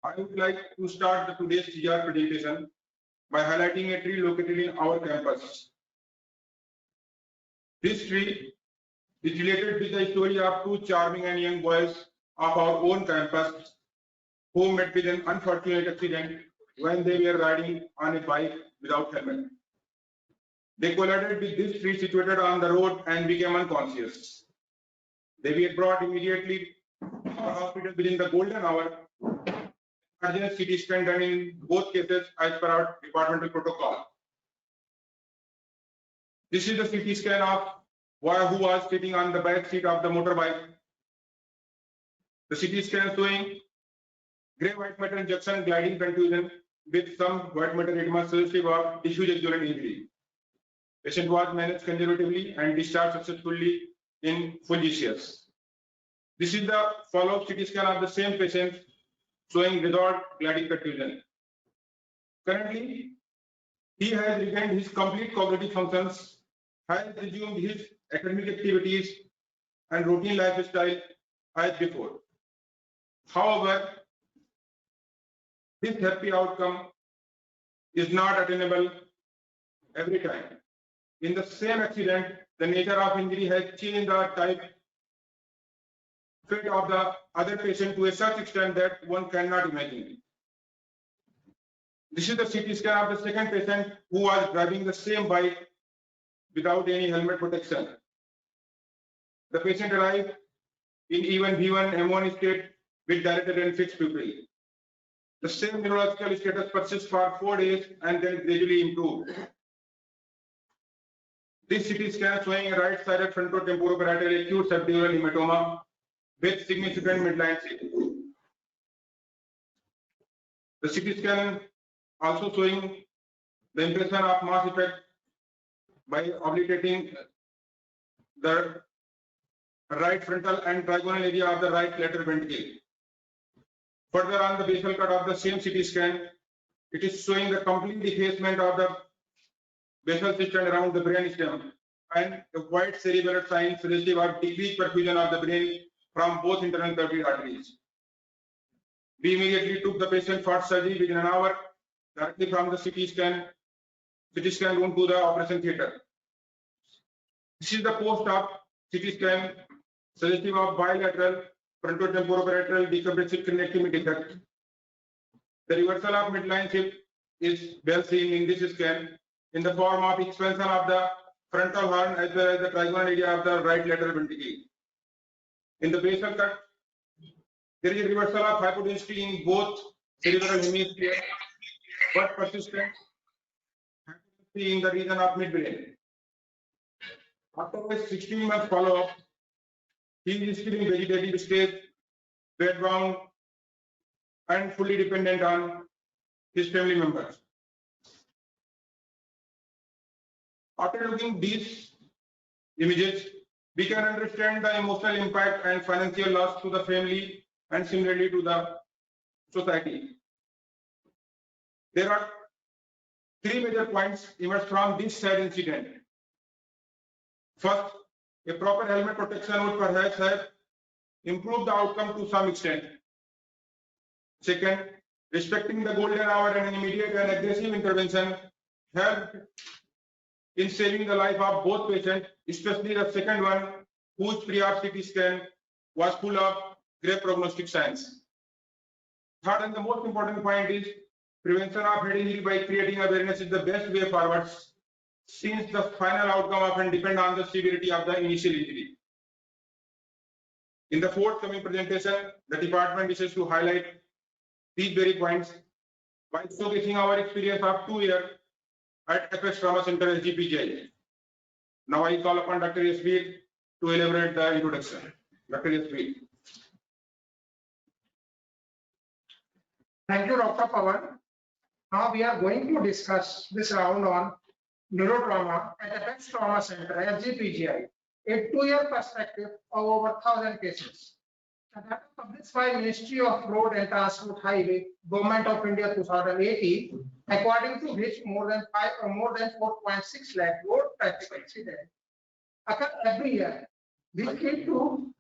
I would like to start the today's TR presentation by highlighting a tree located in our campus. This tree is related with the story of two charming and young boys of our own campus who met with an unfortunate accident when they were riding on a bike without helmet. They collided with this tree situated on the road and became unconscious. They were brought immediately to the hospital within the golden hour. Urgent CT scan done in both cases as per our departmental protocol. This is the CT scan of boy who was sitting on the back seat of the motorbike. The CT scan showing gray white matter injection gliding contusion with some white matter edema suggestive of diffuse exuberant injury. Patient was managed conservatively and discharged successfully in full GCS. This is the follow-up CT scan of the same patient showing without gliding contusion. Currently, he has regained his complete cognitive functions, has resumed his academic activities and routine lifestyle as before. However, this happy outcome is not attainable every time. In the same accident, the nature of injury has changed the type fate of the other patient to a such extent that one cannot imagine. This is the CT scan of the second patient who was driving the same bike without any helmet protection. The patient arrived in even V1 M1 state with dilated and fixed pupil. The same neurological status persists for 4 days and then gradually improved. This CT scan showing a right-sided frontotemporoparatal acute subdural hematoma with significant midline shift. The CT scan also showing the impression of mass effect by obliterating the right frontal and trigonal area of the right lateral ventricle. Further on the basal cut of the same CT scan, it is showing the complete defacement of the basal system around the brain stem and a white cerebellar sign suggestive of decreased perfusion of the brain from both internal carotid arteries. We immediately took the patient for surgery within an hour directly from the CT scan room to the operation theatre. This is the post-op CT scan suggestive of bilateral frontotemporoparatal decompressive connectivity defect. The reversal of midline shift is well seen in this scan in the form of expansion of the frontal horn as well as the trigonal area of the right lateral ventricle. In the basal cut, there is a reversal of hypodensity in both cerebral hemisphere, but persistent hypodensity in the region of midbrain. After a 16-month follow-up, he is still in vegetative state, bedbound, and fully dependent on his family members. After looking these images, we can understand the emotional impact and financial loss to the family and similarly to the society. There are 3 major points emerged from this sad incident. First, a proper helmet protection would perhaps have improved the outcome to some extent. Second, respecting the golden hour and an immediate and aggressive intervention helped in saving the life of both patients, especially the second one, whose pre-op CT scan was full of grave prognostic signs. Third and the most important point is prevention of head injury by creating awareness is the best way forward, since the final outcome often depends on the severity of the initial injury. In the forthcoming presentation, the department wishes to highlight these very points by showcasing our experience of 2 years at Apex Trauma Center SGPGI. Now I call upon Dr. Yasveer to elaborate the introduction. Dr. Yasveer. Thank you, Dr. Pawan. Now we are going to discuss this round on neurotrauma at Apex Trauma Center SGPGI, a 2-year perspective of over 1,000 cases. The data published by Ministry of Road and Transport Highway, Government of India 2018, according to which more than 4.6 lakh road traffic accidents occur every year, which lead to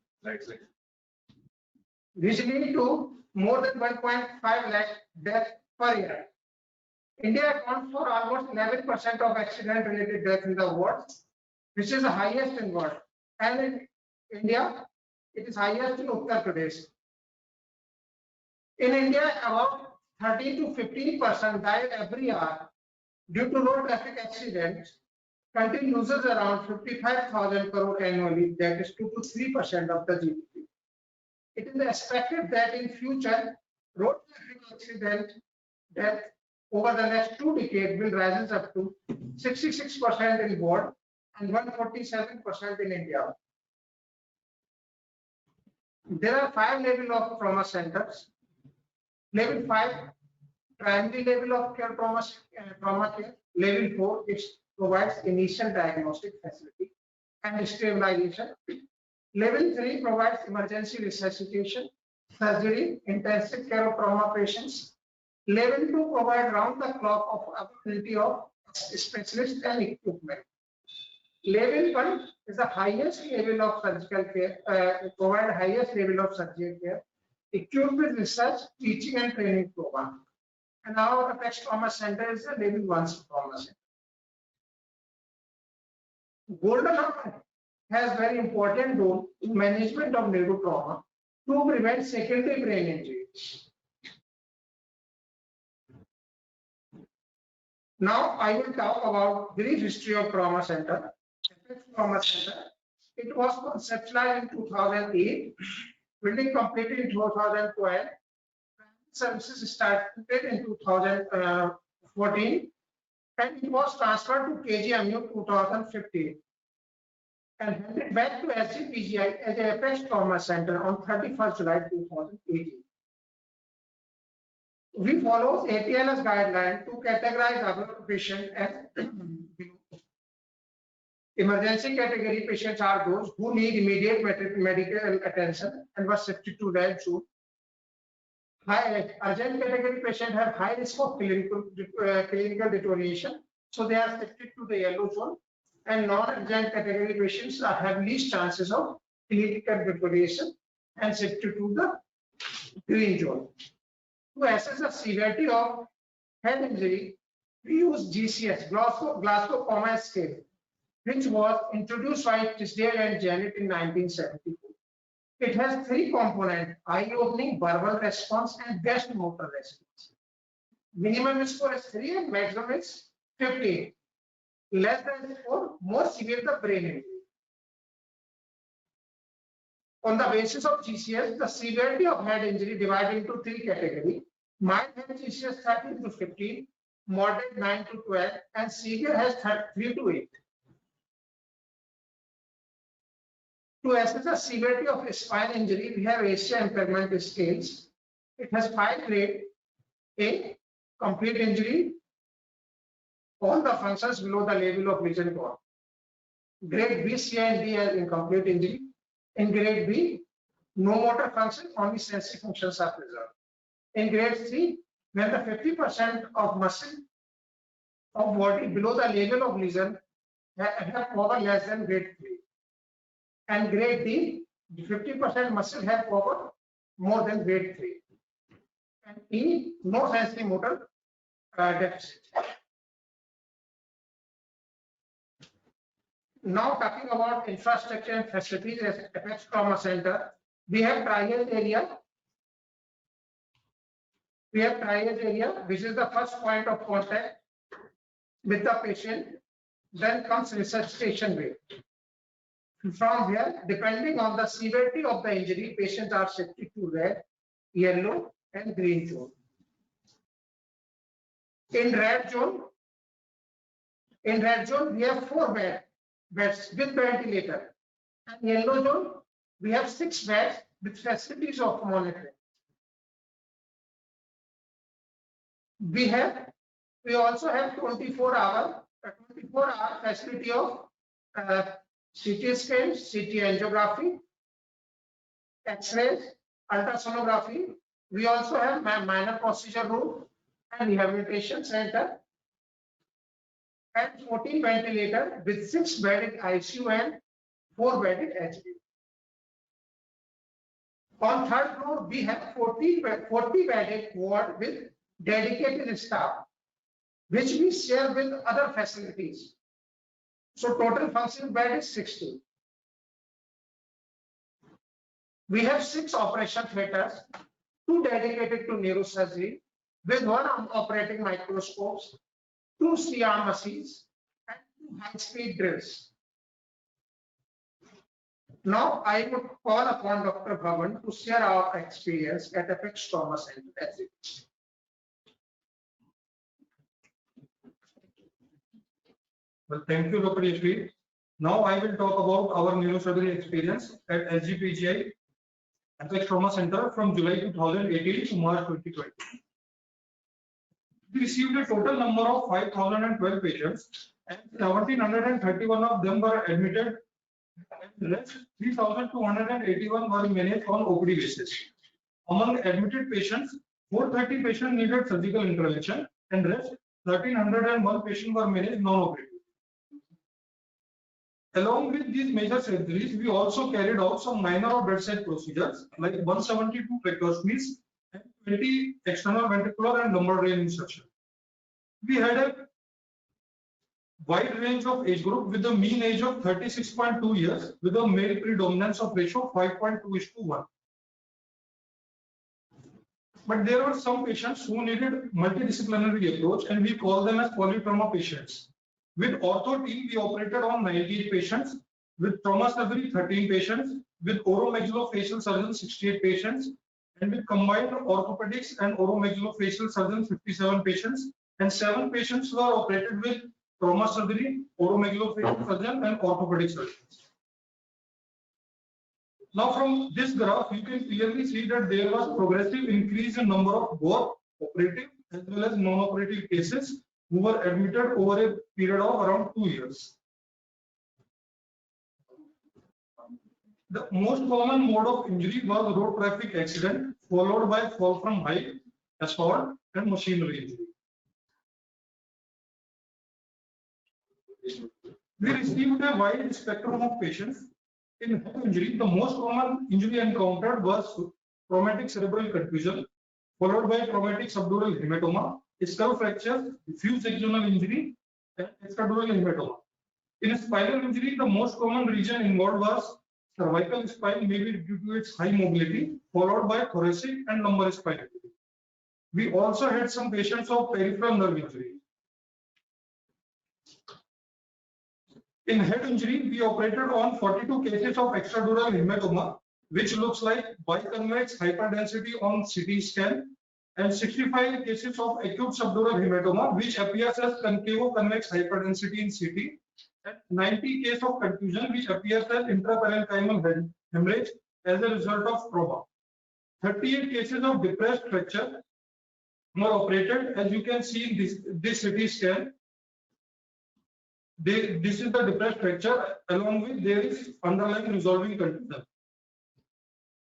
which lead to more than 1.5 lakh deaths per year. India accounts for almost 11% of accident-related deaths in the world, which is the highest in world. And in India, it is highest in Uttar Pradesh. In India, about 13 to 15% die every hour due to road traffic accidents. Country loses around 55,000 crore annually, that is 2 to 3% of the GDP. It is expected that in future, road traffic accident death over the next 2 decades will rise up to 66% in world and 147% in India. There are 5 levels of trauma centers. Level 5, primary level of care trauma care. Level 4, it provides initial diagnostic facility and stabilization. Level 3 provides emergency resuscitation, surgery, intensive care of trauma patients. Level 2 provides round-the-clock availability of specialists and equipment. Level 1 is the highest level of surgical care, provide highest level of surgical care, equipped with research, teaching and training program. And our Apex Trauma Center is the level 1 trauma center. Golden Hour has very important role in management of neurotrauma to prevent secondary brain injuries. Now I will talk about brief history of trauma center. Apex Trauma Center. It was conceptualized in 2008, building completed in 2012. Services started in 2014, and it was transferred to KGMU 2015 and handed back to SGPGI as a Apex Trauma Center on 31st July 2018. We follow ATLS guideline to categorize our patients as emergency category patients are those who need immediate medical attention and were shifted to red zone. High urgent category patients have high risk of clinical deterioration, so they are shifted to the yellow zone. And non-urgent category patients have least chances of clinical deterioration and shifted to the green zone. To assess the severity of head injury, we use GCS, Glasgow Coma Scale, which was introduced by Tisdale and Janet in 1974. It has 3 components: eye-opening, verbal response, and best motor response. Minimum score is 3 and maximum is 15. Less than 4, more severe the brain injury. On the basis of GCS, the severity of head injury divided into 3 categories. Mild has GCS 13 to 15, moderate 9 to 12, and severe has 3 to 8. To assess the severity of spine injury, we have Asia impairment scales. It has 5 grades: A, complete injury, all the functions below the level of lesion gone. Grade B, C, and D as incomplete injury. In grade B, no motor function, only sensory functions are preserved. In grade C, when the 50% of muscle of body below the level of lesion have power less than grade 3. And grade D, 50% muscle have power more than grade 3. And E, no sensory motor deficit. Now talking about infrastructure and facilities at Apex Trauma Center, we have triage area. Which is the first point of contact with the patient. Then comes resuscitation bay. From here, depending on the severity of the injury, patients are shifted to red, yellow, and green zone. In red zone, we have 4 beds with ventilator. And yellow zone, we have 6 beds with facilities of monitoring. We also have 24-hour facility of CT scans, CT angiography, X-rays, ultrasonography. We also have minor procedure room and rehabilitation center, and 14 ventilator with 6 bedded ICU and 4 bedded HDU. On third floor, we have 40 bedded ward with dedicated staff, which we share with other facilities. So total functional bed is 60. We have 6 operation theaters, 2 dedicated to neurosurgery, with 1 operating microscopes, 2 CR machines, and 2 high-speed drills. Now I would call upon Dr. Bhavan to share our experience at Apex Trauma Center. That's it. Well, thank you, Dr. Yashvi. Now I will talk about our neurosurgery experience at SGPGI Apex Trauma Center from July 2018 to March 2020. We received a total number of 5,012 patients, and 1,731 of them were admitted, and the rest 3,281 were managed on OPD basis. Among admitted patients, 430 patients needed surgical intervention, and rest 1,301 patients were managed non-operative. Along with these major surgeries, we also carried out some minor or bedside procedures like 172 tracheostomies and 20 external ventricular and lumbar drain insertion. We had a wide range of age group with a mean age of 36.2 years with a male predominance of ratio 5.2:1. But there were some patients who needed multidisciplinary approach, and we call them as polytrauma patients. With ortho team, we operated on 98 patients, with trauma surgery 13 patients, with oromaxillofacial surgeon 68 patients, and with combined orthopedics and oromaxillofacial surgeon 57 patients, and 7 patients were operated with trauma surgery, oromaxillofacial surgeon, and orthopedic surgeons. Now from this graph, you can clearly see that there was progressive increase in number of both operative as well as non-operative cases who were admitted over a period of around 2 years. The most common mode of injury was road traffic accident, followed by fall from height, assault, and machinery injury. We received a wide spectrum of patients. In head injury, the most common injury encountered was traumatic cerebral contusion, followed by traumatic subdural hematoma, skull fracture, diffuse axonal injury, and extradural hematoma. In spinal injury, the most common region involved was cervical spine, maybe due to its high mobility, followed by thoracic and lumbar spine injury. We also had some patients of peripheral nerve injury. In head injury, we operated on 42 cases of extradural hematoma, which looks like biconvex hyperdensity on CT scan, and 65 cases of acute subdural hematoma, which appears as concavo-convex hyperdensity in CT, and 90 cases of contusion, which appears as intraparenchymal hemorrhage as a result of trauma. 38 cases of depressed fracture were operated, as you can see in this CT scan. This is the depressed fracture, along with there is underlying resolving contusion.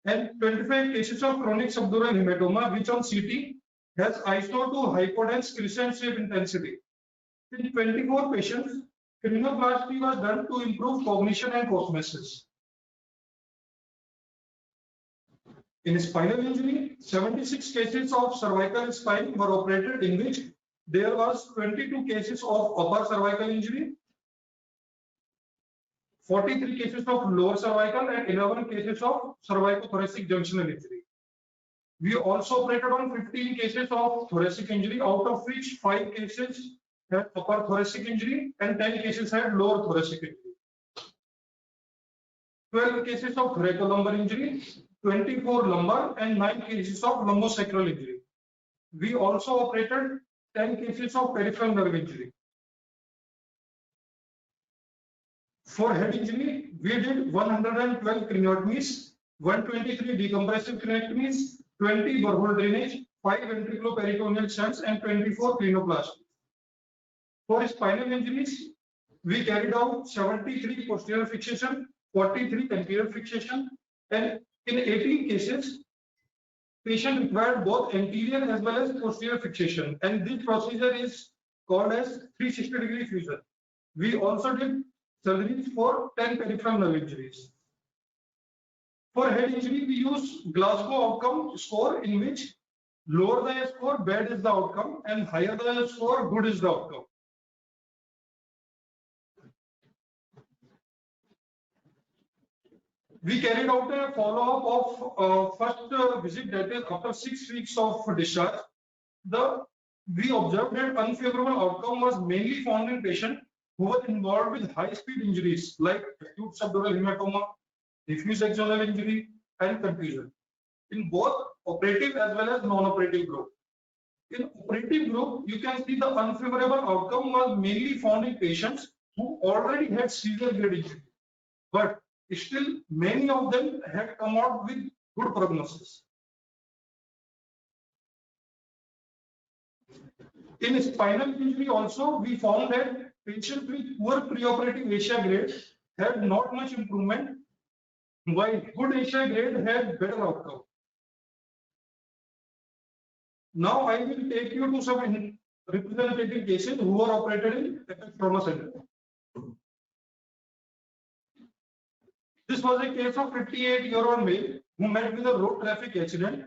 And 25 cases of chronic subdural hematoma, which on CT has iso to hypodense crescent shape intensity. In 24 patients, cranoplasty was done to improve cognition and cosmesis. In spinal injury, 76 cases of cervical spine were operated, in which there was 22 cases of upper cervical injury, 43 cases of lower cervical, and 11 cases of cervicothoracic junctional injury. We also operated on 15 cases of thoracic injury, out of which 5 cases had upper thoracic injury and 10 cases had lower thoracic injury. 12 cases of thoracolumbar injury, 24 lumbar, and 9 cases of lumbosacral injury. We also operated 10 cases of peripheral nerve injury. For head injury, we did 112 craniotomies, 123 decompressive craniotomies, 20 burhole drainage, 5 ventriculoperitoneal shunts, and 24 cranoplasties. For spinal injuries, we carried out 73 posterior fixation, 43 anterior fixation, and in 18 cases, patient required both anterior as well as posterior fixation, and this procedure is called as 360-degree fusion. We also did surgeries for 10 peripheral nerve injuries. For head injury, we use Glasgow outcome score, in which lower the score, bad is the outcome, and higher the score, good is the outcome. We carried out a follow-up of first visit, that is after 6 weeks of discharge. We observed that unfavorable outcome was mainly found in patients who were involved with high-speed injuries like acute subdural hematoma, diffuse axonal injury, and contusion in both operative as well as non-operative group. In operative group, you can see the unfavorable outcome was mainly found in patients who already had severe grade injury, but still many of them had come out with good prognosis. In spinal injury also, we found that patients with poor preoperative ASIA grade had not much improvement, while good ASIA grade had better outcome. Now I will take you to some representative cases who were operated in Apex Trauma Center. This was a case of 58-year-old male who met with a road traffic accident,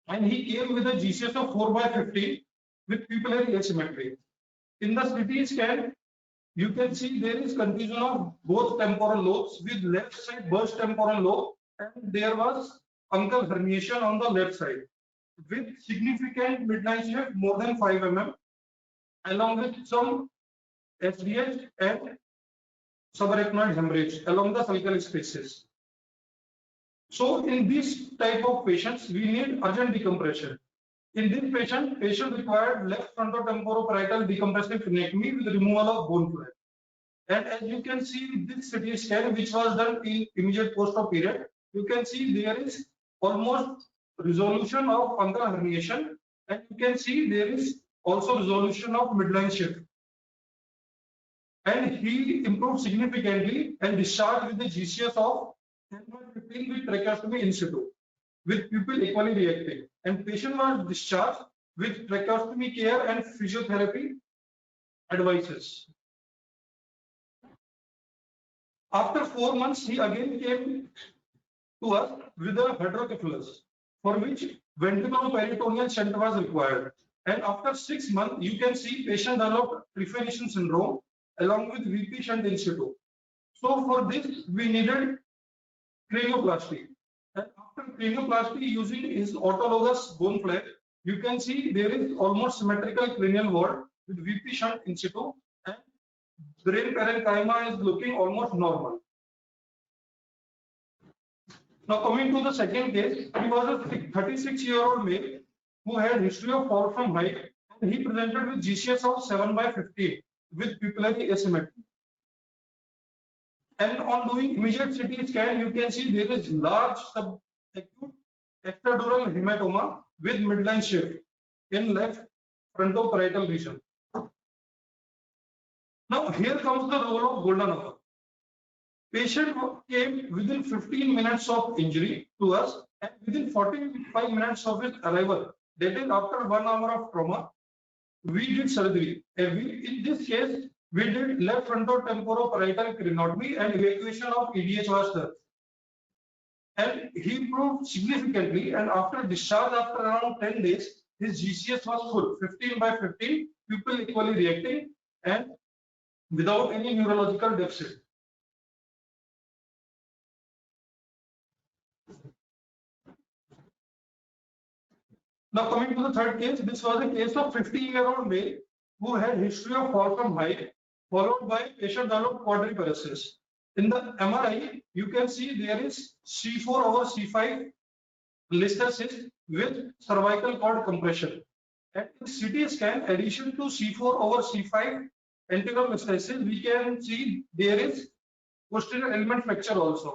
and he came with a GCS of 4/15 with pupillary asymmetry. In the CT scan, you can see there is contusion of both temporal lobes with left side burst temporal lobe, and there was uncal herniation on the left side with significant midline shift more than 5 mm, along with some SDH and subarachnoid hemorrhage along the sulcal spaces. So in this type of patients, we need urgent decompression. In this patient required left frontotemporoparietal decompressive craniotomy with removal of bone fluid. And as you can see in this CT scan, which was done in immediate post-op period, you can see there is almost resolution of uncal herniation, and you can see there is also resolution of midline shift. And he improved significantly and discharged with the GCS of 10/15 with tracheostomy in situ, with pupil equally reacting. And patient was discharged with tracheostomy care and physiotherapy advices. After 4 months, he again came to us with a hydrocephalus, for which ventriculoperitoneal shunt was required. And after 6 months, you can see patient developed trephination syndrome along with VP shunt in situ. So for this, we needed cranioplasty. And after cranioplasty, using his autologous bone flap, you can see there is almost symmetrical cranial wall with VP shunt in situ, and brain parenchyma is looking almost normal. Now coming to the second case, he was a 36-year-old male who had history of fall from height, and he presented with GCS of 7/15 with pupillary asymmetry. And on doing immediate CT scan, you can see there is large subacute extradural hematoma with midline shift in left frontoparietal region. Now here comes the role of golden hour. Patient came within 15 minutes of injury to us, and within 45 minutes of his arrival, that is after 1 hour of trauma, we did surgery. In this case, we did left frontotemporoparietal craniotomy and evacuation of EDH was done. And he improved significantly, and after discharge after around 10 days, his GCS was full, 15/15, pupil equally reacting and without any neurological deficit. Now coming to the third case, this was a case of 50-year-old male who had history of fall from height, followed by patient developed quadriparesis. In the MRI, you can see there is C4/C5 Lister cyst with cervical cord compression. And in CT scan, addition to C4/C5 anterior listhesis, we can see there is posterior element fracture also.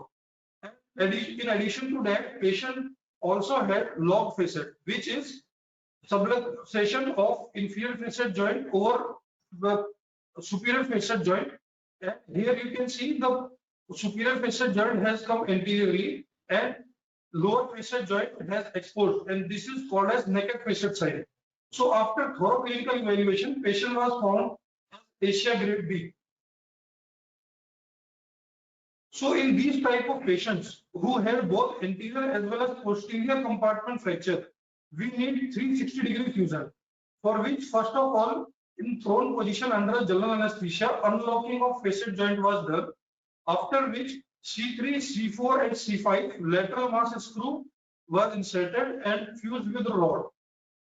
And in addition to that, patient also had log facet, which is subluxation of inferior facet joint over the superior facet joint. And here you can see the superior facet joint has come anteriorly and lower facet joint has exposed, and this is called as naked facet sign. So after thorough clinical evaluation, patient was found as ASIA grade B. So in these type of patients who have both anterior as well as posterior compartment fracture, we need 360-degree fusion, for which first of all, in prone position under general anesthesia, unlocking of facet joint was done, after which C3, C4 and C5 lateral mass screw were inserted and fused with rod.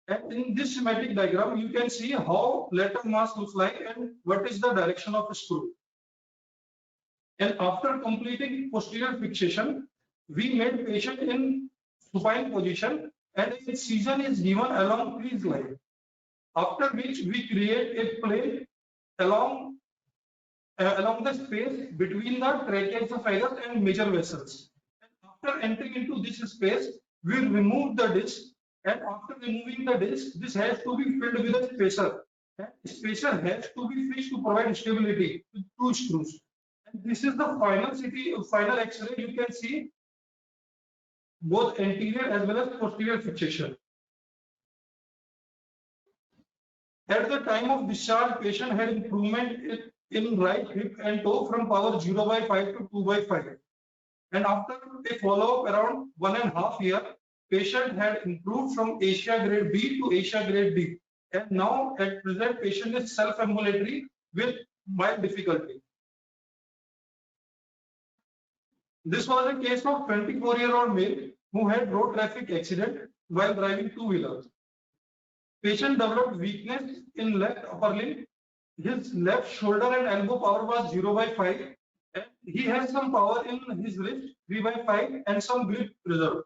And in this schematic diagram, you can see how lateral mass looks like and what is the direction of the screw. And after completing posterior fixation, we made patient in supine position and a incision is given along crease line. After which we create a plane along the space between the tracheoesophagus and major vessels. And after entering into this space, we remove the disc. And after removing the disc, this has to be filled with a spacer. And spacer has to be fixed to provide stability with 2 screws. And this is the final X-ray. You can see both anterior as well as posterior fixation. At the time of discharge, patient had improvement in right hip and toe from power 0/5 to 2/5. And after a follow-up around 1.5 years, patient had improved from Asia grade B to Asia grade D. And now at present, patient is self-ambulatory with mild difficulty. This was a case of 24-year-old male who had road traffic accident while driving two-wheeler. Patient developed weakness in left upper limb. His left shoulder and elbow power was 0/5 and he has some power in his wrist 3/5 and some grip reserve.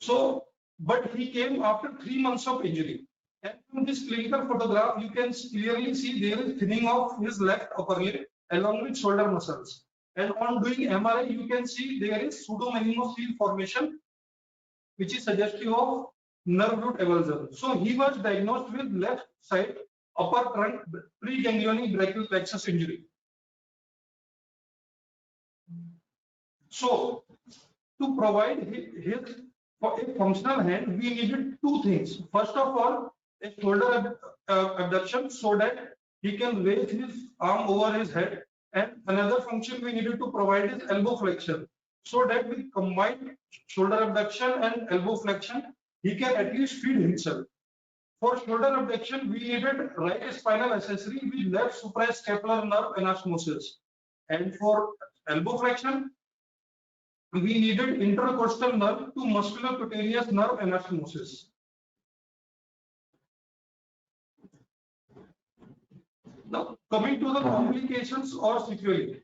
So, but he came after 3 months of injury. And from this clinical photograph, you can clearly see there is thinning of his left upper limb along with shoulder muscles. And on doing MRI, you can see there is pseudominimal formation, which is suggestive of nerve root avulsion. So he was diagnosed with left side upper trunk preganglionic brachial plexus injury. So to provide his for a functional hand, we needed 2 things. First of all, a shoulder abduction so that he can raise his arm over his head. And another function we needed to provide is elbow flexion, so that with combined shoulder abduction and elbow flexion, he can at least feed himself. For shoulder abduction, we needed right spinal accessory with left suprascapular nerve anastomosis. And for elbow flexion, we needed intercostal nerve to musculocutaneous nerve anastomosis. Now, coming to the complications or sequelae.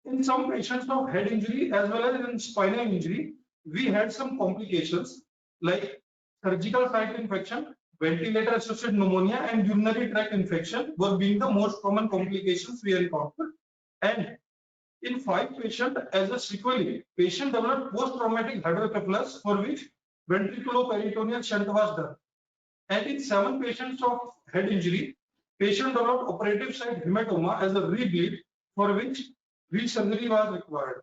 In some patients of head injury as well as in spinal injury, we had some complications like surgical site infection, ventilator associated pneumonia and urinary tract infection were being the most common complications we encountered. And in 5 patients as a sequelae, patient developed post-traumatic hydrocephalus for which ventriculoperitoneal shunt was done. And in 7 patients of head injury, patient developed operative site hematoma as a rebleed for which resurgery was required.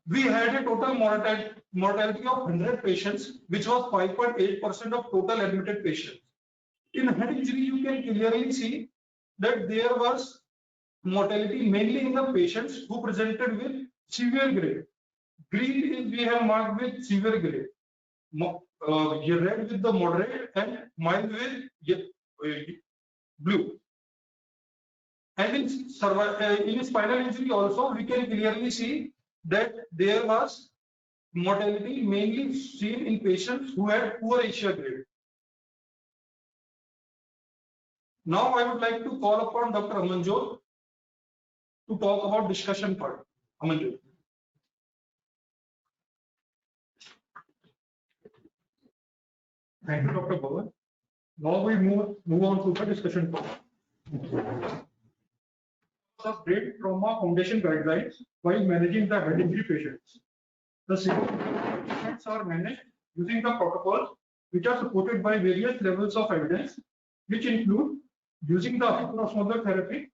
We had a total mortality of 100 patients, which was 5.8% of total admitted patients. In head injury, you can clearly see that there was mortality mainly in the patients who presented with severe grade. Green is we have marked with severe grade. Red with the moderate and mild with blue. And in spinal injury also, we can clearly see that there was mortality mainly seen in patients who had poor Asia grade. Now I would like to call upon Dr. Amanjot to talk about discussion part. Amanjot. Thank you, Dr. Bhavan. Now we move on to the discussion part. The Brain Trauma Foundation guidelines while managing the head injury patients. The patients are managed using the protocols which are supported by various levels of evidence, which include using the hyperosmolar therapy,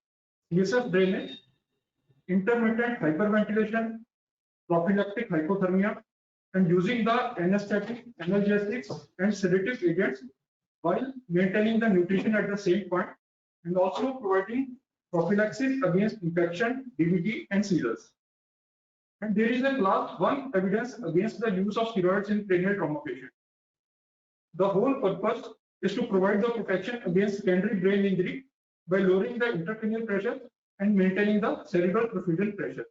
CSF drainage, intermittent hyperventilation, prophylactic hypothermia, and using the anesthetic, analgesics, and sedative agents while maintaining the nutrition at the same point, and also providing prophylaxis against infection, DVT, and seizures. And there is a class 1 evidence against the use of steroids in cranial trauma patients. The whole purpose is to provide the protection against secondary brain injury by lowering the intracranial pressure and maintaining the cerebral perfusion pressure.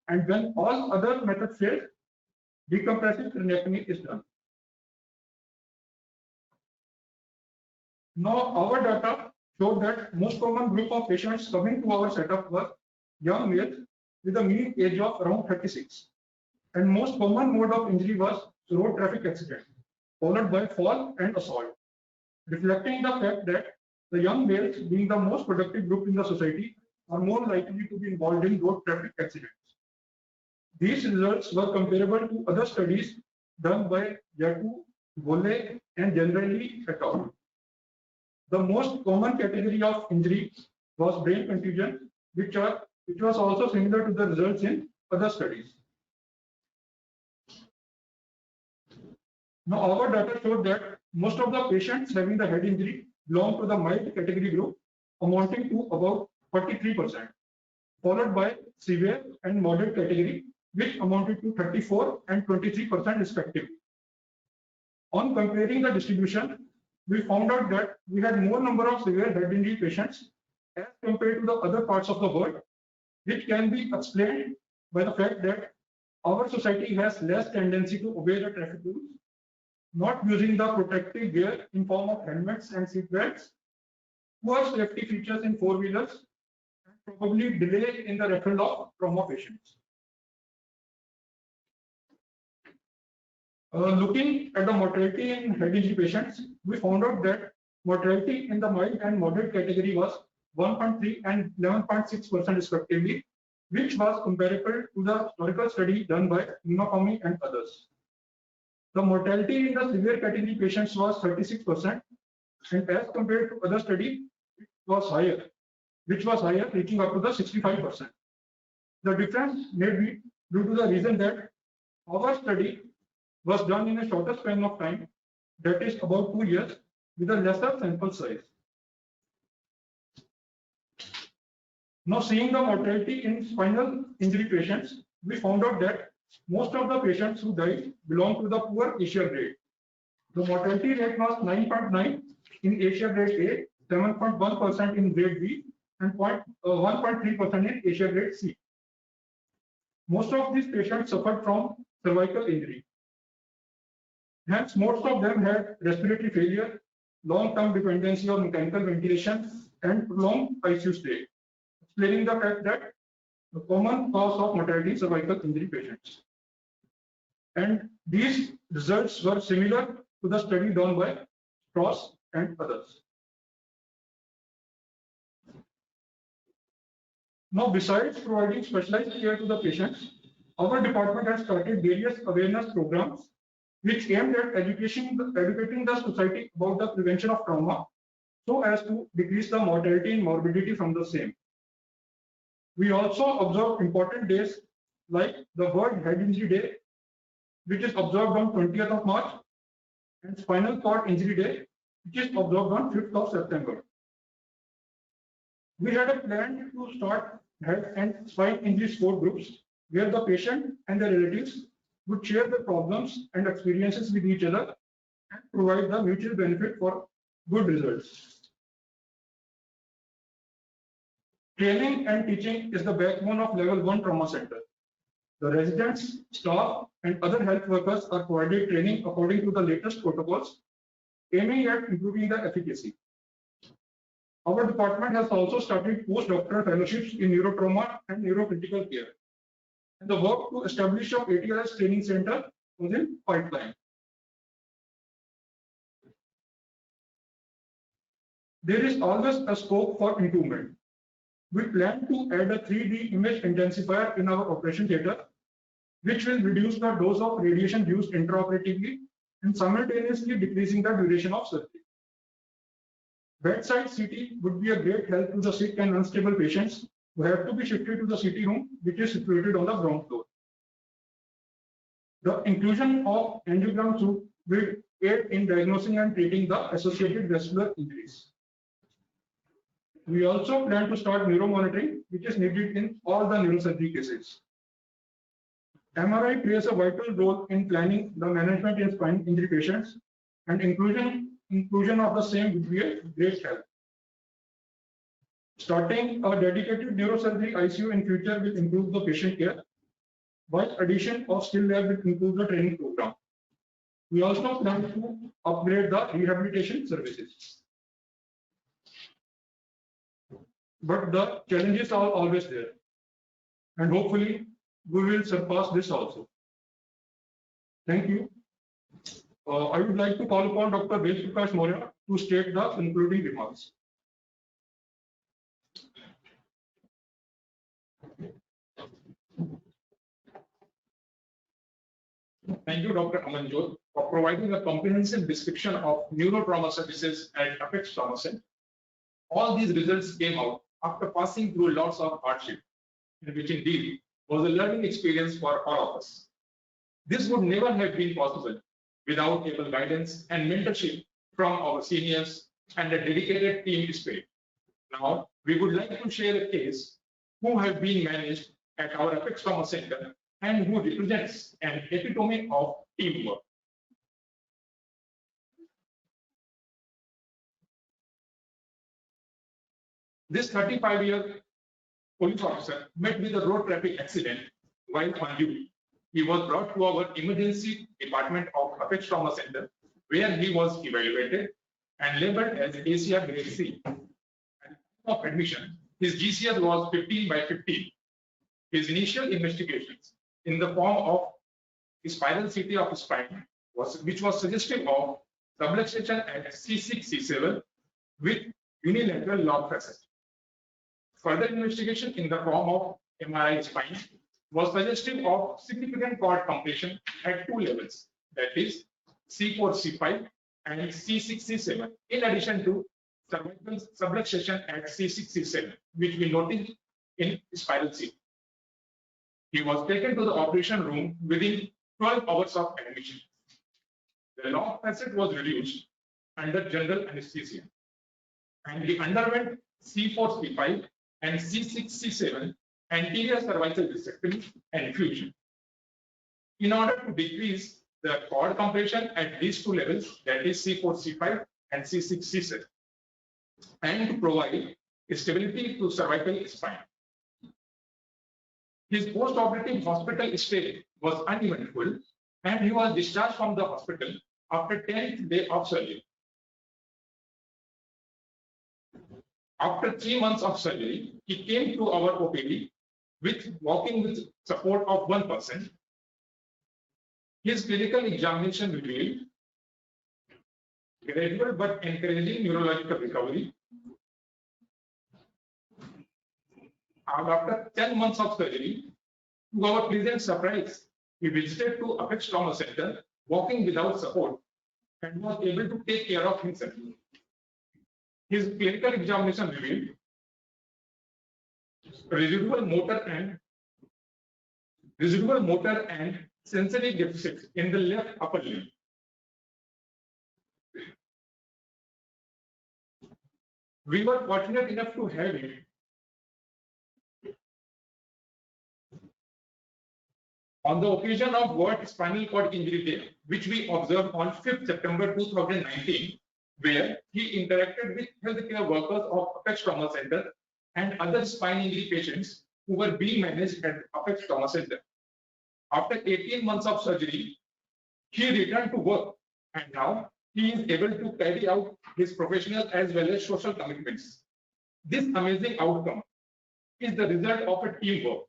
And when all other methods fail, decompressive craniectomy is done. Now, our data showed that most common group of patients coming to our setup were young males with a mean age of around 36. And most common mode of injury was road traffic accident, followed by fall and assault, reflecting the fact that the young males, being the most productive group in the society, are more likely to be involved in road traffic accidents. These results were comparable to other studies done by Yaku, Bolle, and generally et al. The most common category of injury was brain contusion, which was also similar to the results in other studies. Now, our data showed that most of the patients having the head injury belong to the mild category group, amounting to about 43%, followed by severe and moderate category, which amounted to 34 and 23% respectively. On comparing the distribution, we found out that we had more number of severe head injury patients as compared to the other parts of the world, which can be explained by the fact that our society has less tendency to obey the traffic rules, not using the protective gear in form of helmets and seat belts, poor safety features in four-wheelers, and probably delay in the referral of trauma patients. Looking at the mortality in head injury patients, we found out that mortality in the mild and moderate category was 1.3 and 11.6% respectively, which was comparable to the historical study done by Minokami and others. The mortality in the severe category patients was 36%, and as compared to other study, it was higher, reaching up to the 65%. The difference may be due to the reason that our study was done in a shorter span of time, that is about 2 years, with a lesser sample size. Now, seeing the mortality in spinal injury patients, we found out that most of the patients who died belong to the poor Asia grade. The mortality rate was 9.9 in Asia grade A, 7.1% in grade B, and 1.3% in Asia grade C. Most of these patients suffered from cervical injury. Hence, most of them had respiratory failure, long-term dependency on mechanical ventilation, and prolonged ICU stay, explaining the fact that the common cause of mortality is cervical injury patients. And these results were similar to the study done by Strauss and others. Now, besides providing specialized care to the patients, our department has started various awareness programs which aimed at educating the society about the prevention of trauma so as to decrease the mortality and morbidity from the same. We also observed important days like the World Head Injury Day, which is observed on 20th of March, and Spinal Cord Injury Day, which is observed on 5th of September. We had a plan to start head and spine injury support groups where the patient and their relatives would share their problems and experiences with each other and provide the mutual benefit for good results. Training and teaching is the backbone of Level 1 Trauma Center. The residents, staff, and other health workers are provided training according to the latest protocols, aiming at improving the efficacy. Our department has also started postdoctoral fellowships in neurotrauma and neurocritical care. And the work to establish a ATLS training center was in pipeline. There is always a scope for improvement. We plan to add a 3D image intensifier in our operation theatre, which will reduce the dose of radiation used intraoperatively and simultaneously decreasing the duration of surgery. Bedside CT would be a great help to the sick and unstable patients who have to be shifted to the CT room, which is situated on the ground floor. The inclusion of angiogram suite will aid in diagnosing and treating the associated vascular injuries. We also plan to start neuromonitoring, which is needed in all the neurosurgery cases. MRI plays a vital role in planning the management in spine injury patients, and inclusion of the same would be a great help. Starting a dedicated neurosurgery ICU in future will improve the patient care, while addition of skill lab will improve the training program. We also plan to upgrade the rehabilitation services. But the challenges are always there, and hopefully we will surpass this also. Thank you. I would like to call upon Dr. Ved Prakash Maurya to state the concluding remarks. Thank you, Dr. Amanjot, for providing a comprehensive description of neurotrauma services at Apex Trauma Center. All these results came out after passing through lots of hardship, which indeed was a learning experience for all of us. This would never have been possible without able guidance and mentorship from our seniors and a dedicated team spirit. Now, we would like to share a case who have been managed at our Apex Trauma Center and who represents an epitome of teamwork. This 35-year police officer met with a road traffic accident while on duty. He was brought to our emergency department of Apex Trauma Center, where he was evaluated and labeled as ACR grade C. At the time of admission, his GCS was 15/15. His initial investigations in the form of spiral CT of spine, which was suggestive of subluxation at C6, C7 with unilateral log facet. Further investigation in the form of MRI spine was suggestive of significant cord compression at two levels, that is C4, C5 and C6, C7, in addition to cervical subluxation at C6, C7, which we noticed in spiral CT. He was taken to the operation room within 12 hours of admission. The log facet was reduced under general anesthesia, and he underwent C4, C5 and C6, C7 anterior cervical discectomy and fusion. In order to decrease the cord compression at these two levels, that is C4, C5 and C6, C7, and to provide stability to cervical spine. His post-operative hospital stay was uneventful, and he was discharged from the hospital after 10th day of surgery. After 3 months of surgery, he came to our OPD with walking with support of one person. His clinical examination revealed gradual but encouraging neurological recovery. And after 10 months of surgery, to our pleasant surprise, he visited to Apex Trauma Center, walking without support, and was able to take care of himself. His clinical examination revealed residual motor and sensory deficits in the left upper limb. We were fortunate enough to have him on the occasion of World Spinal Cord Injury Day, which we observed on 5th September 2019, where he interacted with healthcare workers of Apex Trauma Center and other spine injury patients who were being managed at Apex Trauma Center. After 18 months of surgery, he returned to work, and now he is able to carry out his professional as well as social commitments. This amazing outcome is the result of a teamwork.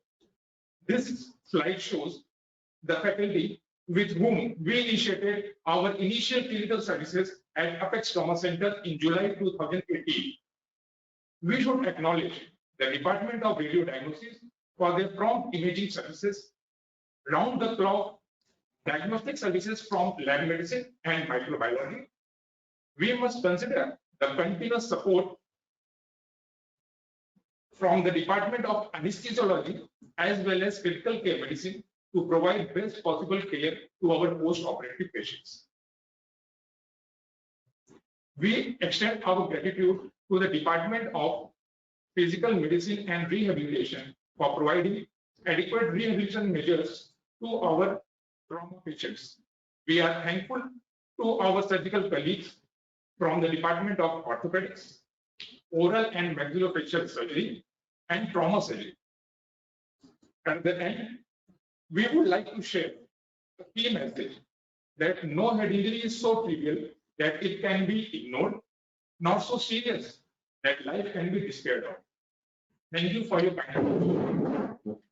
This slide shows the faculty with whom we initiated our initial clinical services at Apex Trauma Center in July 2018. We should acknowledge the Department of Radio Diagnosis for their prompt imaging services, round-the-clock diagnostic services from lab medicine and microbiology. We must consider the continuous support from the Department of Anesthesiology as well as critical care medicine to provide best possible care to our post-operative patients. We extend our gratitude to the Department of physical medicine and rehabilitation for providing adequate rehabilitation measures to our trauma patients. We are thankful to our surgical colleagues from the Department of Orthopedics, Oral and Maxillofacial Surgery, and Trauma Surgery. At the end, we would like to share a key message that no head injury is so trivial that it can be ignored, nor so serious that life can be despaired of. Thank you for your kind attention.